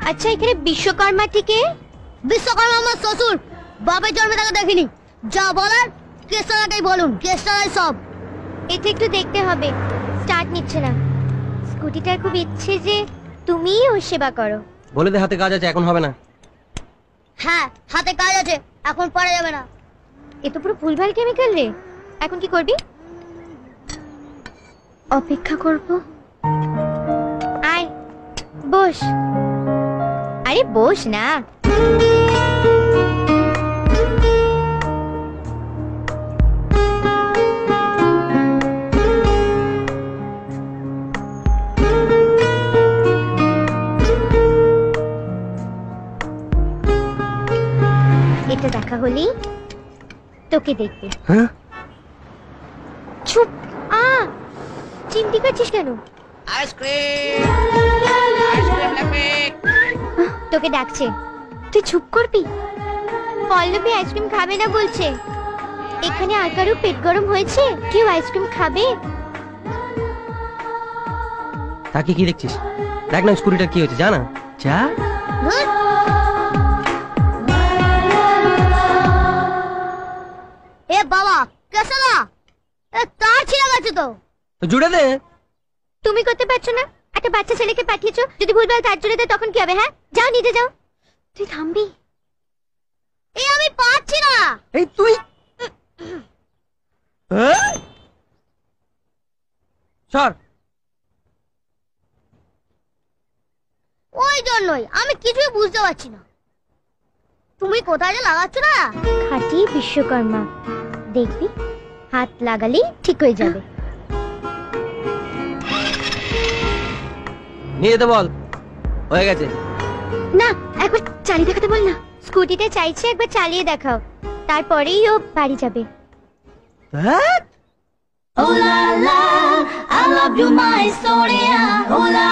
আচ্ছা এখানে বিশ্বকর্মা থেকে? বিশ্বকর্মা আমার শ্বশুর, বাপের জন্মে তাকে দেখিনি। যা বলার কেসটাকেই বলুন, কেসটাই সব। এটা একটু দেখতে হবে, স্টার্ট নিচ্ছে না। স্কুটিটার খুব ইচ্ছে যে তুমিই ওর সেবা করো। বলে দে হাতে কাজ আছে, এখন হবে না। হ্যাঁ হাতে কাজ আছে, এখন পারা যাবে না। এ তো পুরো ভুলভাল কেমিক্যাল রে। এখন কি করবি? অপেক্ষা করব। আয় বস। আরে বস না। এটা দেখা হলি তোকে দেখবে। হ্যাঁ চুপ। চিমটি কাটছিস কেন? আইসক্রিম আইসক্রিম লাগবে। তোকে ডাকছে, তুই চুপ করবি? পল্লবী আইসক্রিম খাবে না বলছে। এখানে আর কারো পেট গরম হয়েছে? কেউ আইসক্রিম খাবে? তাকে কি দেখছিস? দেখ না স্কুটিটা কি হয়েছে, জানা যা। এ বাবা কেসলা, তার ছিঁড়ে গেছে তো। তো জুড়ে দে। তুমি করতে পারছো না? একটা বাচ্চা ছেলেকে পাঠিয়েছো, যদি ভুলভাল তার জুড়ে দেয় তখন কি হবে? হ্যাঁ যাও নিজে যাও। তুই থামবি? এই আমি পারছি না। এই তুই সর। ওই জন্যই আমি কিছুই বুঝতে পারছি না। তুমি কোথায় যে লাগাচ্ছ না? খাঁটি বিশ্বকর্মা, দেখবি হাত লাগালেই ঠিক হয়ে যাবে। নিয়ে যেতে বল, হয়ে গেছে। না একবার চালিয়ে দেখাতে বল না। স্কুটিটা চাইছে একবার চালিয়ে দেখাও, তারপরেই ও বাড়ি যাবে। Oh la la, I love you my Sonia. Oh la